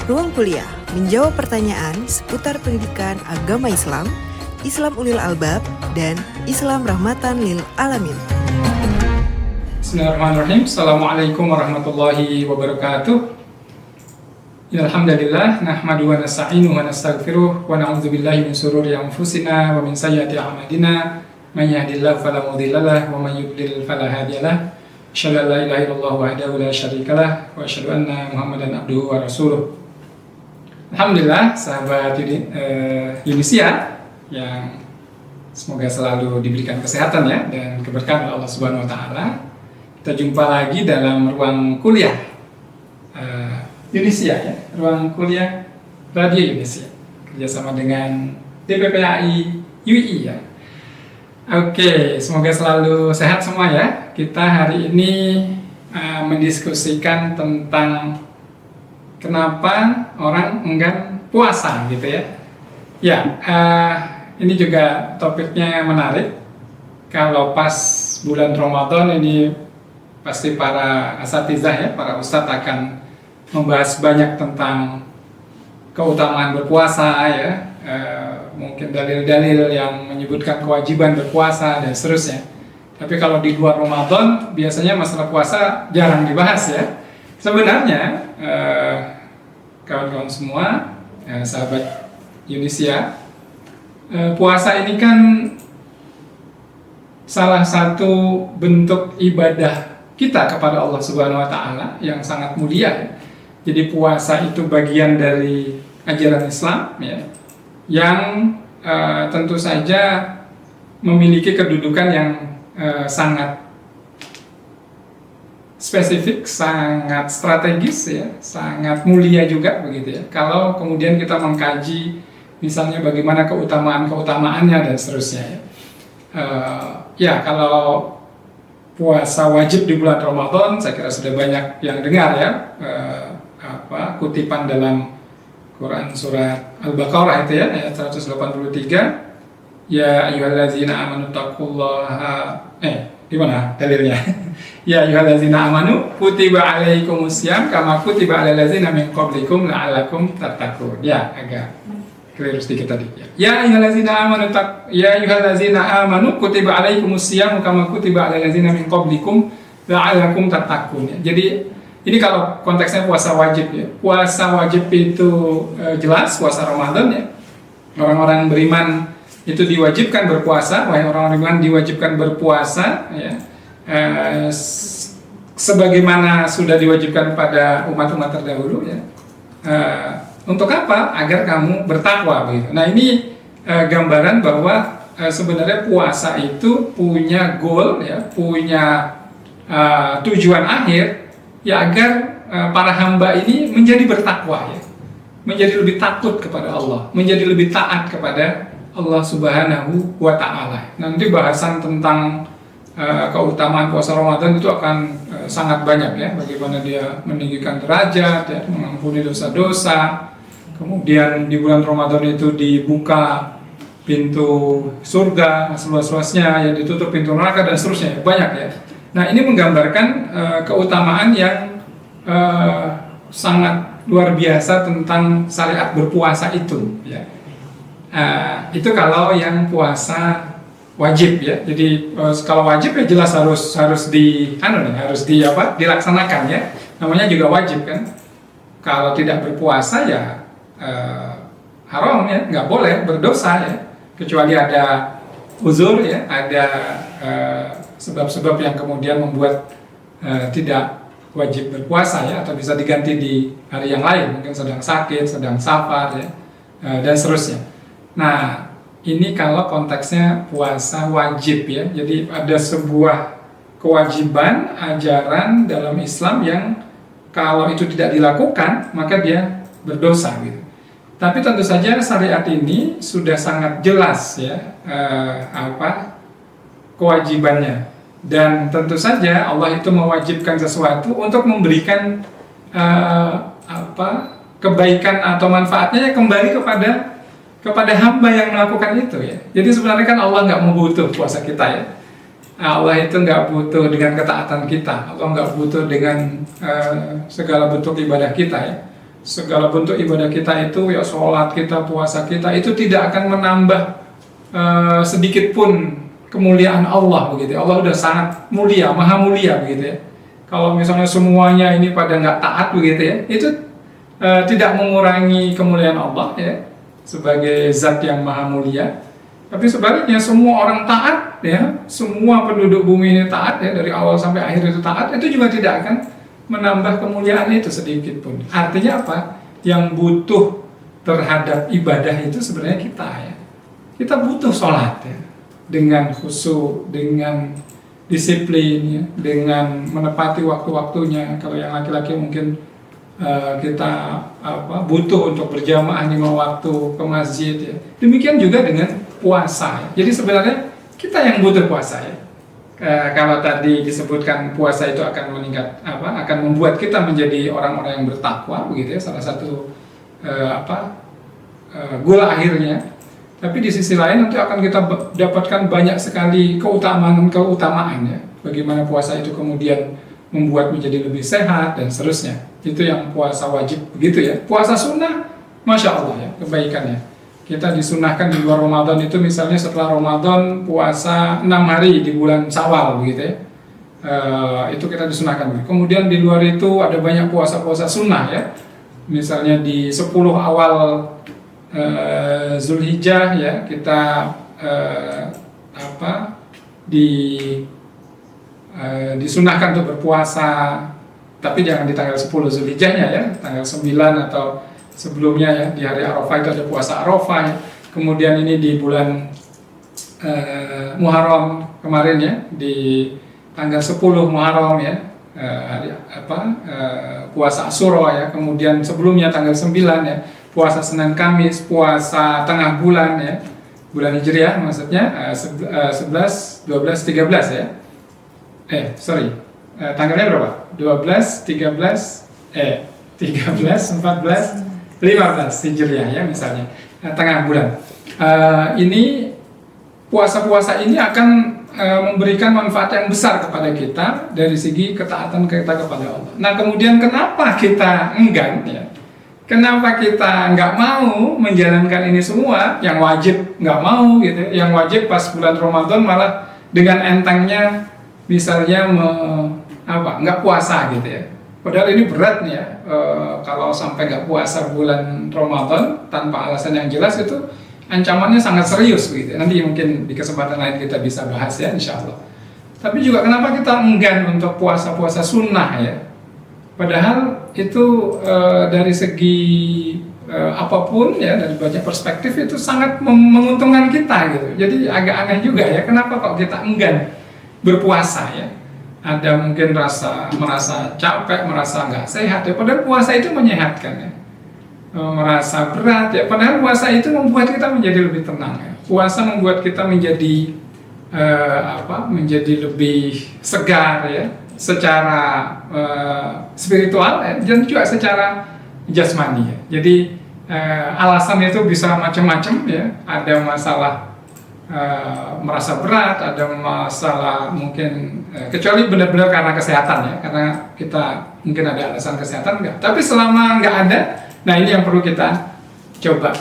Ruang Kuliah menjawab pertanyaan seputar pendidikan agama Islam, Islam Ulil Albab, dan Islam Rahmatan Lil Alamin. Bismillahirrahmanirrahim. Assalamualaikum warahmatullahi wabarakatuh. Alhamdulillah, nahmadu wa nasta'inu wa nastaghfiruh wa na'udzu billahi min shururi anfusina wa min sayyiati a'malina. Man yahdihillahu fala mudilla lahu wa man yudlil fala hadiya lahu. Asyhadu an la ilaha illallah wahdahu la syarikalah wa asyhadu anna Muhammadan abduhu wa rasuluh. Alhamdulillah, sahabat Yunisia yang semoga selalu diberikan kesehatan ya dan keberkahan oleh Allah Subhanahu wa taala. Kita jumpa lagi dalam ruang kuliah Yunisia ya, ruang kuliah Radio Yunisia kerjasama dengan DPPAI UI ya. Oke, semoga selalu sehat semua ya. Kita hari ini mendiskusikan tentang kenapa orang enggan puasa gitu ya. Ya, ini juga topiknya menarik. Kalau pas bulan Ramadan ini pasti para asatizah ya, para ustadz akan membahas banyak tentang keutamaan berpuasa ya. Mungkin dalil-dalil yang menyebutkan kewajiban berpuasa dan seterusnya. Tapi kalau di luar Ramadan biasanya masalah puasa jarang dibahas ya. Sebenarnya kawan-kawan semua, sahabat Yunisia, puasa ini kan salah satu bentuk ibadah kita kepada Allah Subhanahu wa taala yang sangat mulia ya. Jadi puasa itu bagian dari ajaran Islam ya, yang tentu saja memiliki kedudukan yang sangat spesifik, sangat strategis ya, sangat mulia juga begitu ya. Kalau kemudian kita mengkaji misalnya bagaimana keutamaan-keutamaannya dan seterusnya ya. Ya kalau puasa wajib di bulan Ramadan, saya kira sudah banyak yang dengar ya, kutipan dalam Quran surat Al-Baqarah itu ya, ayat 183. Ya ayyuhallazina amanu taqullaha, di mana dalilnya? Ya ayyuhallazina amanu kutiba alaikumusiyam kama kutiba alal ladzina min qablikum la'allakum tattaqun. Ya, agak keliru sedikit tadi. Ya ayyuhallazina amanu kutiba alaikumusiyam kama kutiba alal ladzina min qablikum la'allakum tattaqun. Jadi ini kalau konteksnya puasa wajib ya. Puasa wajib itu jelas puasa Ramadan ya. Orang-orang beriman itu diwajibkan berpuasa, wahai orang beriman diwajibkan berpuasa ya. Sebagaimana sudah diwajibkan pada umat-umat terdahulu ya. Untuk apa? Agar kamu bertakwa begitu. Nah, ini gambaran bahwa sebenarnya puasa itu punya goal ya, punya tujuan akhir ya, agar para hamba ini menjadi bertakwa ya. Menjadi lebih takut kepada Allah, menjadi lebih taat kepada Allah Subhanahu wa taala. Nanti bahasan tentang keutamaan puasa Ramadan itu akan sangat banyak ya, bagaimana dia meninggikan derajat ya, mengampuni dosa-dosa. Kemudian di bulan Ramadan itu dibuka pintu surga seluas-luasnya, ya ditutup pintu neraka dan seterusnya, banyak ya. Nah, ini menggambarkan keutamaan yang sangat luar biasa tentang syariat berpuasa itu ya. Itu kalau yang puasa wajib ya. Jadi kalau wajib ya jelas harus dilaksanakan ya. Namanya juga wajib kan. Kalau tidak berpuasa ya haram ya, nggak boleh, berdosa ya. Kecuali ada uzur ya, ada sebab-sebab yang kemudian membuat tidak wajib berpuasa ya, atau bisa diganti di hari yang lain, mungkin sedang sakit, sedang safar ya, dan seterusnya. Nah, ini kalau konteksnya puasa wajib ya. Jadi ada sebuah kewajiban ajaran dalam Islam yang kalau itu tidak dilakukan maka dia berdosa gitu. Tapi tentu saja syariat ini sudah sangat jelas ya kewajibannya, dan tentu saja Allah itu mewajibkan sesuatu untuk memberikan kebaikan atau manfaatnya kembali kepada hamba yang melakukan itu ya. Jadi sebenarnya kan Allah nggak membutuh puasa kita ya. Allah itu nggak butuh dengan ketaatan kita. Allah nggak butuh dengan segala bentuk ibadah kita ya. segala bentuk ibadah kita itu, ya sholat kita, puasa kita itu tidak akan menambah sedikit pun kemuliaan Allah begitu. Allah udah sangat mulia, maha mulia begitu ya. Kalau misalnya semuanya ini pada nggak taat begitu ya, itu tidak mengurangi kemuliaan Allah ya sebagai zat yang maha mulia. Tapi sebaliknya semua orang taat ya, semua penduduk bumi ini taat ya, dari awal sampai akhir itu taat, itu juga tidak akan menambah kemuliaan itu sedikit pun. Artinya apa? Yang butuh terhadap ibadah itu sebenarnya kita ya. Kita butuh sholat ya, dengan khusyuk, dengan disiplin ya, dengan menepati waktu-waktunya. Kalau yang laki-laki mungkin kita butuh untuk berjamaah 5 waktu ke masjid ya. Demikian juga dengan puasa ya. Jadi sebenarnya kita yang butuh puasa ya. Kalau tadi disebutkan puasa itu akan meningkat akan membuat kita menjadi orang-orang yang bertakwa begitu ya, salah satu goal akhirnya. Tapi di sisi lain nanti akan kita dapatkan banyak sekali keutamaan ya. Bagaimana puasa itu kemudian membuat menjadi lebih sehat dan seterusnya. Itu yang puasa wajib begitu ya. Puasa sunnah, masya Allah ya, kebaikannya. Kita disunahkan di luar Ramadan itu misalnya setelah Ramadan puasa 6 hari di bulan Syawal begitu ya. Itu kita disunahkan. Kemudian di luar itu ada banyak puasa-puasa sunnah ya. Misalnya di 10 awal Zulhijjah ya, kita disunahkan untuk berpuasa, tapi jangan di tanggal 10 Zulhijjahnya ya, tanggal 9 atau sebelumnya ya, di hari Arafah itu ada puasa Arafah ya. Kemudian ini di bulan Muharram kemarin ya, di tanggal 10 Muharram ya, puasa Asyura ya. Kemudian sebelumnya tanggal 9 ya, puasa Senin Kamis, puasa tengah bulan ya, bulan Hijriah maksudnya 11, 12, 13 ya. Tanggalnya berapa? 12, 13, 13, 14, 15 Hijriah ya misalnya, tengah bulan. Ini puasa-puasa ini akan memberikan manfaat yang besar kepada kita dari segi ketaatan kita kepada Allah. Nah kemudian kenapa kita enggan ya? Kenapa kita nggak mau menjalankan ini semua? Yang wajib nggak mau gitu. Yang wajib pas bulan Ramadan malah dengan entengnya misalnya nggak puasa gitu ya. Padahal ini berat nih ya. Kalau sampai nggak puasa bulan Ramadan tanpa alasan yang jelas itu ancamannya sangat serius gitu. Nanti mungkin di kesempatan lain kita bisa bahas ya, insya Allah. Tapi juga kenapa kita enggan untuk puasa-puasa sunnah ya? Padahal itu dari segi apapun ya, dari banyak perspektif itu sangat menguntungkan kita gitu. Jadi agak aneh juga ya, kenapa kok kita enggan berpuasa ya? Ada mungkin merasa capek, merasa nggak sehat ya. Padahal puasa itu menyehatkan ya. Merasa berat ya. Padahal puasa itu membuat kita menjadi lebih tenang ya. Puasa membuat kita menjadi menjadi lebih segar ya. Secara spiritual ya, dan juga secara jasmani ya. Jadi alasan itu bisa macam-macam ya. Ada masalah merasa berat, ada masalah mungkin kecuali benar-benar karena kesehatan ya, karena kita mungkin ada alasan kesehatan enggak. Tapi selama enggak ada, nah ini yang perlu kita coba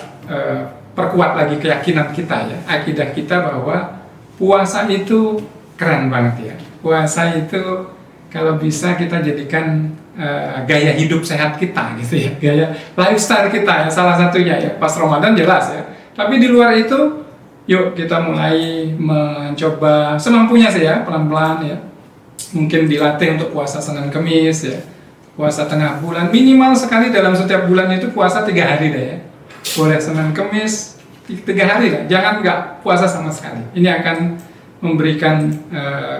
perkuat lagi keyakinan kita ya, akidah kita bahwa puasa itu keren banget ya. Puasa itu kalau bisa kita jadikan gaya hidup sehat kita gitu ya, gaya lifestyle kita ya, salah satunya ya, pas Ramadan jelas ya. Tapi di luar itu, yuk kita mulai mencoba semampunya sih ya, pelan-pelan ya. Mungkin dilatih untuk puasa Senin Kamis ya, puasa tengah bulan, minimal sekali dalam setiap bulan itu puasa 3 hari deh ya. Boleh Senin Kamis 3 hari lah, jangan nggak puasa sama sekali. Ini akan memberikan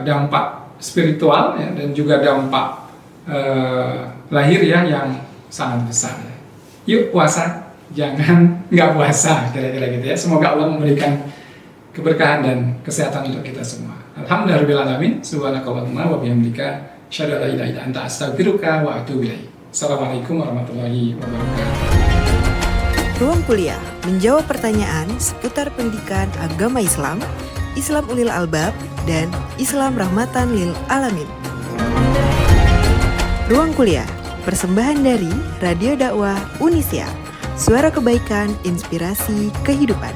dampak spiritual ya, dan juga dampak lahir ya yang sangat besar ya. Yuk puasa, jangan nggak puasa, kira-kira gitu ya. Semoga Allah memberikan keberkahan dan kesehatan untuk kita semua. Alhamdulillahirobbilalamin. Subhanakallahumma wa bihamdika, asyhadu an la ilaha illa anta, astaghfiruka wa atubu ilaik. Assalamualaikum warahmatullahi wabarakatuh. Ruang Kuliah menjawab pertanyaan seputar pendidikan agama Islam, Islam Ulil Albab, dan Islam Rahmatan Lil Alamin. Ruang Kuliah Persembahan dari Radio Dakwah Unisia. Suara kebaikan, inspirasi kehidupan.